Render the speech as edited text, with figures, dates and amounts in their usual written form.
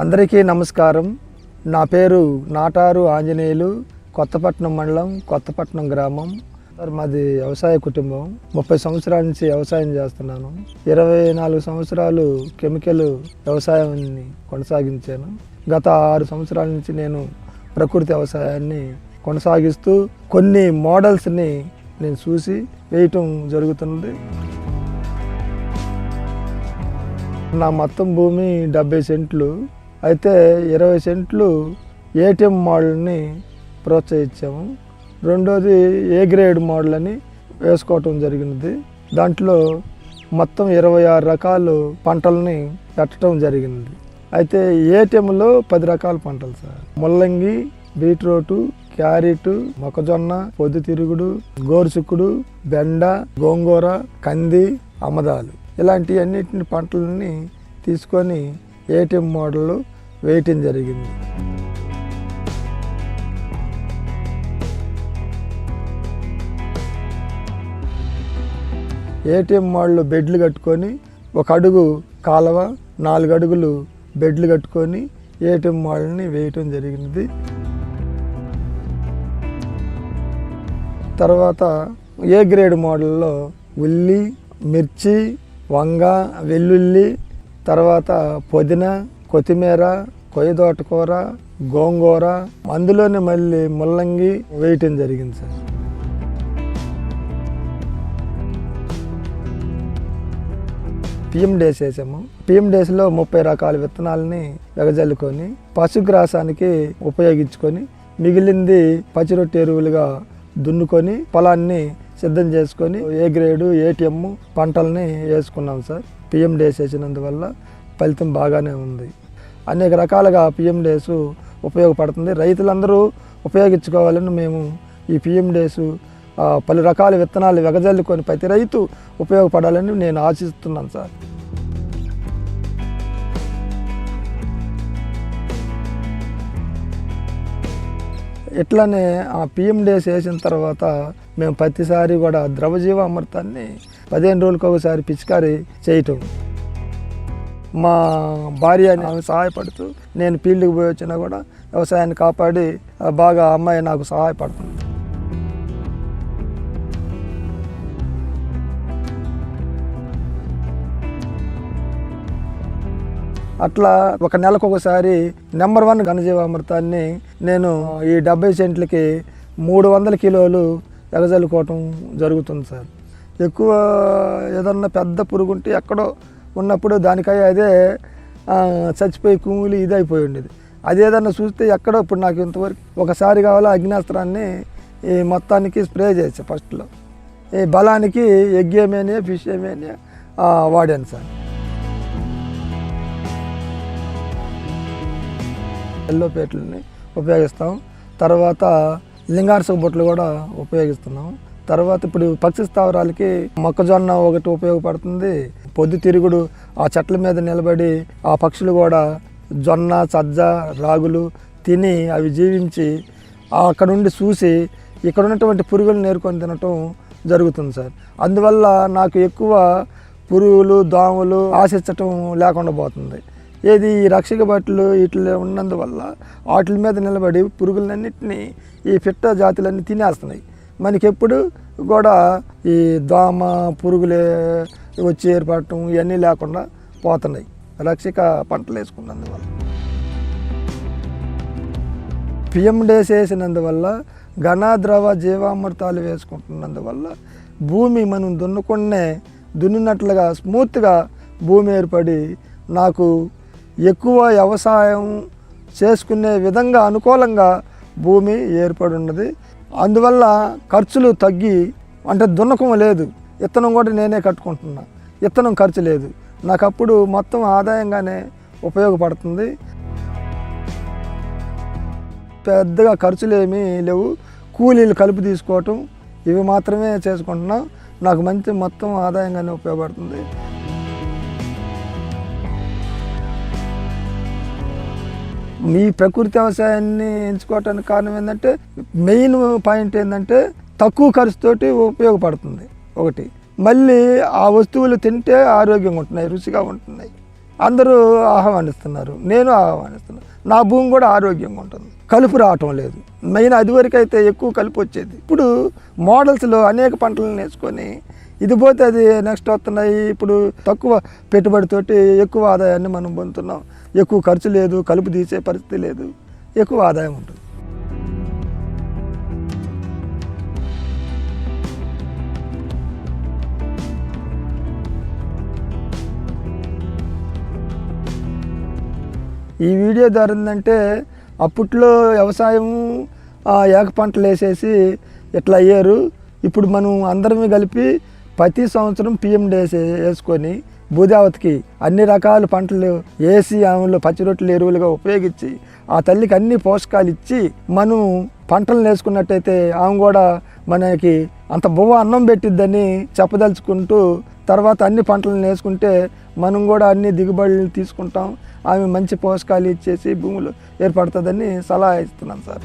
అందరికీ నమస్కారం. నా పేరు నాటారు ఆంజనేయులు, కొత్తపట్నం మండలం, కొత్తపట్నం గ్రామం. మాది వ్యవసాయ కుటుంబం. 30 సంవత్సరాల నుంచి వ్యవసాయం చేస్తున్నాను. 24 సంవత్సరాలు కెమికల్ వ్యవసాయాన్ని కొనసాగించాను. గత 6 సంవత్సరాల నుంచి నేను ప్రకృతి వ్యవసాయాన్ని కొనసాగిస్తూ కొన్ని మోడల్స్ని నేను చూసి వేయటం జరుగుతుంది. నా మొత్తం భూమి 70 సెంట్లు. అయితే 20 సెంట్లు ఏటీఎం మోడల్ని ప్రోత్సహించాము. రెండోది ఏ గ్రేడ్ మోడల్ అని వేసుకోవటం జరిగినది. దాంట్లో మొత్తం 26 రకాలు పంటల్ని పెట్టడం జరిగింది. అయితే ఏటీఎంలో 10 రకాల పంటలు సార్. ముల్లంగి, బీట్రూటు, క్యారెట్, మొక్కజొన్న, పొద్దుతిరుగుడు, గోరుచిక్కుడు, బెండ, గోంగూర, కంది, అమదాలు ఇలాంటి అన్నిటిని పంటలని తీసుకొని ఏటీఎం మోడల్ వేయటం జరిగింది. ఏటీఎం మోడల్ బెడ్లు కట్టుకొని 1 అడుగు కాలువ, 4 అడుగులు బెడ్లు కట్టుకొని ఏటీఎం మోడల్ని వేయటం జరిగింది. తర్వాత ఏ గ్రేడ్ మోడల్లో ఉల్లి, మిర్చి, వంగ, వెల్లుల్లి, తర్వాత పుదీనా, కొత్తిమీర, కొయ్యదోటకూర, గోంగూర, అందులోనే మళ్ళీ ముల్లంగి వేయటం జరిగింది సార్. పిఎండేస్ వేసాము. పిఎండేస్లో 30 రకాల విత్తనాలని వెగజల్లుకొని పశుగ్రాసానికి ఉపయోగించుకొని మిగిలింది పచ్చిరొట్టె ఎరువులుగా దున్నుకొని పొలాన్ని సిద్ధం చేసుకొని ఏ గ్రేడు ఏటీఎం పంటల్ని వేసుకున్నాం సార్. పిఎండేస్ వేసినందువల్ల ఫలితం బాగానే ఉంది. అనేక రకాలుగా పిఎండేస్ ఉపయోగపడుతుంది. రైతులందరూ ఉపయోగించుకోవాలని మేము ఈ పిఎండేస్ పలు రకాల విత్తనాలు వెగజల్లుకొని ప్రతి రైతు ఉపయోగపడాలని నేను ఆశిస్తున్నాను సార్. ఇట్లానే ఆ పిఎండేస్ వేసిన తర్వాత మేము ప్రతిసారి కూడా ద్రవజీవ అమృతాన్ని 15 రోజులకు ఒకసారి పిచికారీ చేయటం. మా భార్య నాకు సహాయపడుతూ నేను ఫీల్డ్కి పోయి వచ్చినా కూడా వ్యవసాయాన్ని కాపాడి బాగా అమ్మాయి నాకు సహాయపడుతుంది. అట్లా 1 నెలకు ఒకసారి నెంబర్ 1 ఘనజీవామృతాన్ని నేను ఈ 70 సెంట్లకి 300 కిలోలు ఎగజల్లుకోవటం జరుగుతుంది సార్. ఎక్కువ ఏదన్నా పెద్ద పురుగు ఉంటే ఎక్కడో ఉన్నప్పుడు దానికై అదే చచ్చిపోయి కుమిలి ఇది అయిపోయి ఉండేది. అదేదన్నా చూస్తే ఎక్కడో ఇప్పుడు నాకు ఇంతవరకు ఒకసారి కావాలో అగ్నేస్త్రాన్ని ఈ మొత్తానికి స్ప్రే చేసా. ఫస్ట్లో ఈ బలానికి ఎగ్గేమేనియా, ఫిష్ ఏమేనియా వాడాను సార్. ఎల్లోపేటలని ఉపయోగిస్తాం. తర్వాత లింగార్సక బొట్లు కూడా ఉపయోగిస్తున్నాం. తర్వాత ఇప్పుడు పక్షి స్థావరాలకి మొక్కజొన్న ఒకటి ఉపయోగపడుతుంది. పొద్దుతిరుగుడు ఆ చెట్ల మీద నిలబడి ఆ పక్షులు కూడా జొన్న, సజ్జ, రాగులు తిని అవి జీవించి అక్కడ ఉండి చూసి ఇక్కడ ఉన్నటువంటి పురుగులు నేర్కొని తినటం జరుగుతుంది సార్. అందువల్ల నాకు ఎక్కువ పురుగులు, దోమలు ఆశించటం లేకుండా పోతుంది. ఏది ఈ రక్షక బట్టలు వీటిలో ఉన్నందువల్ల వాటి మీద నిలబడి పురుగులన్నింటినీ ఈ పిట్ట జాతులన్నీ తినేస్తున్నాయి. మనకెప్పుడు కూడా ఈ దోమ, పురుగులే వచ్చి ఏర్పడటం ఇవన్నీ లేకుండా పోతున్నాయి రక్షక పంటలు వేసుకున్నందువల్ల. పిఎండేస్ వేసినందువల్ల ఘన ద్రవ జీవామృతాలు వేసుకుంటున్నందువల్ల భూమి మనం దున్నినట్లుగా స్మూత్గా భూమి ఏర్పడి నాకు ఎక్కువ వ్యవసాయం చేసుకునే విధంగా అనుకూలంగా భూమి ఏర్పడి ఉన్నది. అందువల్ల ఖర్చులు తగ్గి, అంటే దున్నకం లేదు, విత్తనం కూడా నేనే కట్టుకుంటున్నా, విత్తనం ఖర్చు లేదు, నాకు అప్పుడు మొత్తం ఆదాయంగానే ఉపయోగపడుతుంది. పెద్దగా ఖర్చులు ఏమీ లేవు, కూలీలు కలుపు తీసుకోవటం ఇవి మాత్రమే చేసుకుంటున్నాం. నాకు మంచి మొత్తం ఆదాయంగానే ఉపయోగపడుతుంది. ఈ ప్రకృతి వ్యవసాయాన్ని ఎంచుకోవటానికి కారణం ఏంటంటే, మెయిన్ పాయింట్ ఏంటంటే తక్కువ ఖర్చుతోటి ఉపయోగపడుతుంది ఒకటి. మళ్ళీ ఆ వస్తువులు తింటే ఆరోగ్యంగా ఉంటున్నాయి, రుచిగా ఉంటున్నాయి, అందరూ ఆహ్వానిస్తున్నారు, నేను ఆహ్వానిస్తున్నాను. నా భూమి కూడా ఆరోగ్యంగా ఉంటుంది, కలుపు రావటం లేదు. మెయిన్ అదివరకు అయితే ఎక్కువ కలుపు వచ్చేది. ఇప్పుడు మోడల్స్లో అనేక పంటలు నేర్చుకొని ఇది పోతే అది నెక్స్ట్ వస్తున్నాయి. ఇప్పుడు తక్కువ పెట్టుబడితోటి ఎక్కువ ఆదాయాన్ని మనం పొందుతున్నాం. ఎక్కువ ఖర్చు లేదు, కలుపు తీసే పరిస్థితి లేదు, ఎక్కువ ఆదాయం ఉంటుంది. ఈ వీడియో ద్వారా ఏంటంటే, అప్పట్లో వ్యవసాయం ఏక పంటలు వేసేసి ఇట్లా అయ్యారు. ఇప్పుడు మనం అందరం కలిపి ప్రతి సంవత్సరం PMDS వేసుకొని భూదేవతకి అన్ని రకాల పంటలు వేసి ఆమెలో పచ్చి రొట్టెలు ఎరువులుగా ఉపయోగించి ఆ తల్లికి అన్ని పోషకాలు ఇచ్చి మనం పంటలు వేసుకున్నట్టయితే ఆమె కూడా మనకి అంత బువ్వ అన్నం పెట్టిద్దని చెప్పదలుచుకుంటూ, తర్వాత అన్ని పంటలను వేసుకుంటే మనం కూడా అన్ని దిగుబడులు తీసుకుంటాం. ఆమె మంచి పోషకాలు ఇచ్చేసి భూములు ఏర్పడుతుందని సలహా ఇస్తున్నాను సార్.